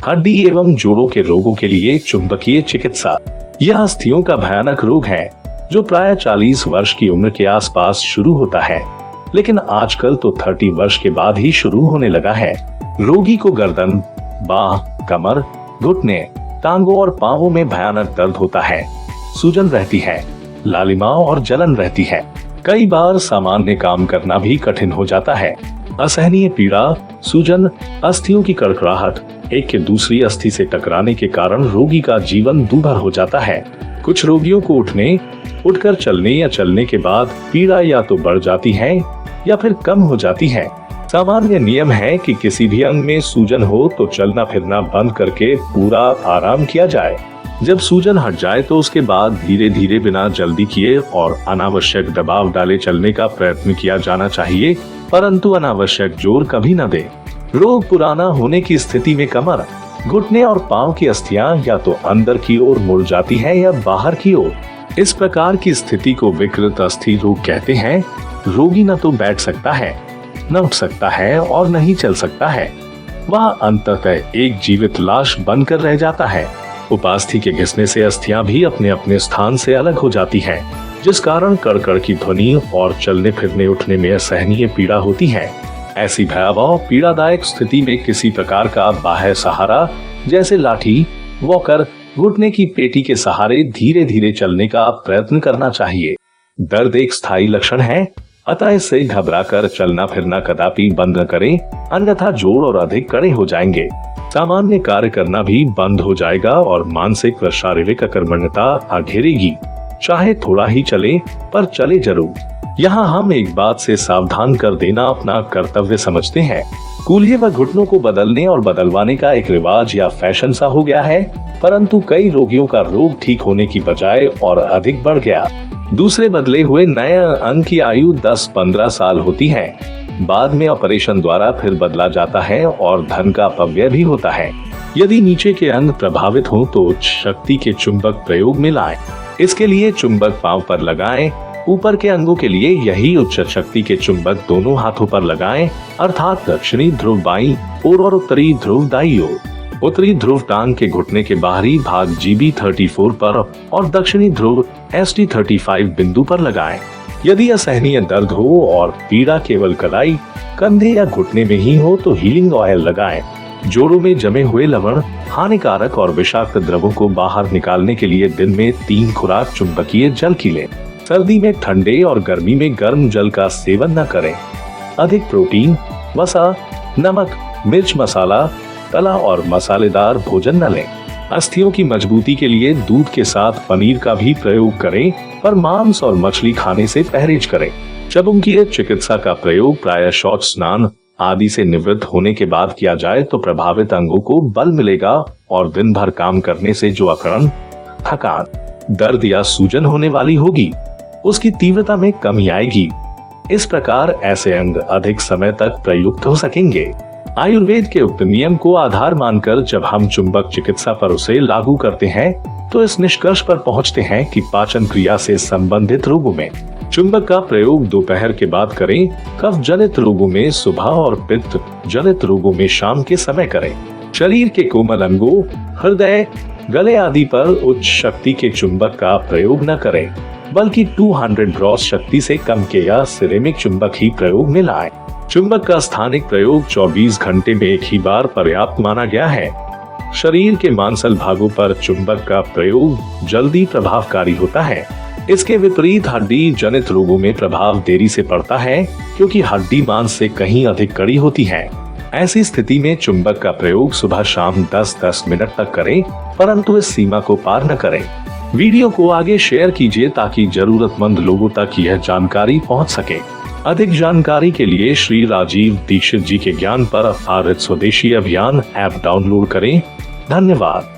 हड्डी एवं जोड़ों के रोगों के लिए चुंबकीय चिकित्सा। यह अस्थियों का भयानक रोग है जो प्राय 40 वर्ष की उम्र के आसपास शुरू होता है, लेकिन आजकल तो 30 वर्ष के बाद ही शुरू होने लगा है। रोगी को गर्दन, बाह, कमर, घुटने, टांगों और पांवों में भयानक दर्द होता है, सूजन रहती है, लालिमा और जलन रहती है। कई बार सामान्य काम करना भी कठिन हो जाता है। असहनीय पीड़ा, सूजन, अस्थियों की कड़कड़ाहट, एक के दूसरी अस्थि से टकराने के कारण रोगी का जीवन दूभर हो जाता है। कुछ रोगियों को उठकर चलने या चलने के बाद पीड़ा या तो बढ़ जाती है या फिर कम हो जाती है। सामान्य नियम है कि किसी भी अंग में सूजन हो तो चलना फिरना बंद करके पूरा आराम किया जाए। जब सूजन हट जाए तो उसके बाद धीरे धीरे बिना जल्दी किए और अनावश्यक दबाव डाले चलने का प्रयत्न किया जाना चाहिए, परंतु अनावश्यक जोर कभी न दे। रोग पुराना होने की स्थिति में कमर, घुटने और पांव की अस्थियां या तो अंदर की ओर मुड़ जाती है या बाहर की ओर। इस प्रकार की स्थिति को विकृत अस्थि रोग कहते हैं। रोगी न तो बैठ सकता है, न उठ सकता है और न ही चल सकता है। वह अंततः एक जीवित लाश बनकर रह जाता है। उपास्थि के घिसने से अस्थियां भी अपने अपने स्थान से अलग हो जाती हैं, जिस कारण कड़कड़ की ध्वनि और चलने फिरने उठने में असहनीय पीड़ा होती है। ऐसी भयावह पीड़ादायक स्थिति में किसी प्रकार का बाह्य सहारा जैसे लाठी, वॉकर, घुटने की पेटी के सहारे धीरे धीरे चलने का प्रयत्न करना चाहिए। दर्द एक स्थायी लक्षण है, अतः इससे घबराकर चलना फिरना कदापि बंद न करें, अन्यथा जोड़ और अधिक कड़े हो जाएंगे। सामान्य कार्य करना भी बंद हो जाएगा और मानसिक व शारीरिक अकर्मण्यता घेरेगी। चाहे थोड़ा ही चले, पर चले जरूर। यहाँ हम एक बात से सावधान कर देना अपना कर्तव्य समझते हैं। कूल्हे व घुटनों को बदलने और बदलवाने का एक रिवाज या फैशन सा हो गया है, परंतु कई रोगियों का रोग ठीक होने की बजाय और अधिक बढ़ गया। दूसरे बदले हुए नए अंग की आयु 10-15 साल होती है। बाद में ऑपरेशन द्वारा फिर बदला जाता है और धन का अपव्यय भी होता है। यदि नीचे के अंग प्रभावित हो तो उच्च शक्ति के चुंबक प्रयोग में लाएं। इसके लिए चुंबक पांव पर लगाएं। ऊपर के अंगों के लिए यही उच्च शक्ति के चुंबक दोनों हाथों पर लगाएं, अर्थात दक्षिणी ध्रुव बाईं ओर और उत्तरी ध्रुव दाईं ओर। उत्तरी ध्रुव टांग के घुटने के बाहरी भाग GB34 पर और दक्षिणी ध्रुव ST35 बिंदु पर लगाएं। यदि असहनीय दर्द हो और पीड़ा केवल कलाई, कंधे या घुटने में ही हो तो हीलिंग ऑयल लगाएं। जोड़ों में जमे हुए लवण, हानिकारक और विषाक्त द्रवों को बाहर निकालने के लिए दिन में 3 खुराक चुंबकीय जल की लें। सर्दी में ठंडे और गर्मी में गर्म जल का सेवन न करें। अधिक प्रोटीन, वसा, नमक, मिर्च मसाला, तला और मसालेदार भोजन न लें। अस्थियों की मजबूती के लिए दूध के साथ पनीर का भी प्रयोग करें, पर मांस और मछली खाने से परहेज करें। चबुंकीय चिकित्सा का प्रयोग प्रायः शौच स्नान आदि से निवृत्त होने के बाद किया जाए तो प्रभावित अंगों को बल मिलेगा और दिन भर काम करने से जो अकड़न, थकान, दर्द या सूजन होने वाली होगी, उसकी तीव्रता में कमी आएगी। इस प्रकार ऐसे अंग अधिक समय तक प्रयुक्त हो सकेंगे। आयुर्वेद के उक्त नियम को आधार मानकर जब हम चुंबक चिकित्सा पर उसे लागू करते हैं तो इस निष्कर्ष पर पहुंचते हैं कि पाचन क्रिया से संबंधित रोगों में चुंबक का प्रयोग दोपहर के बाद करें, कफ जनित रोगों में सुबह और पित्त जनित रोगों में शाम के समय करें। शरीर के कोमल अंगों, हृदय, गले आदि पर उच्च शक्ति के चुंबक का प्रयोग न करें, बल्कि 200 ग्रॉस शक्ति से कम के या सिरेमिक चुंबक ही प्रयोग में लाएं। चुंबक का स्थानिक प्रयोग 24 घंटे में एक ही बार पर्याप्त माना गया है। शरीर के मांसल भागों पर चुंबक का प्रयोग जल्दी प्रभावकारी होता है। इसके विपरीत हड्डी जनित रोगों में प्रभाव देरी से पड़ता है, क्योंकि हड्डी मांस से कहीं अधिक कड़ी होती है। ऐसी स्थिति में चुंबक का प्रयोग सुबह शाम 10-10 मिनट तक करें, परंतु इस सीमा को पार न करें। वीडियो को आगे शेयर कीजिए ताकि जरूरतमंद लोगों तक यह जानकारी पहुंच सके। अधिक जानकारी के लिए श्री राजीव दीक्षित जी के ज्ञान पर आधारित स्वदेशी अभियान ऐप डाउनलोड करें। धन्यवाद।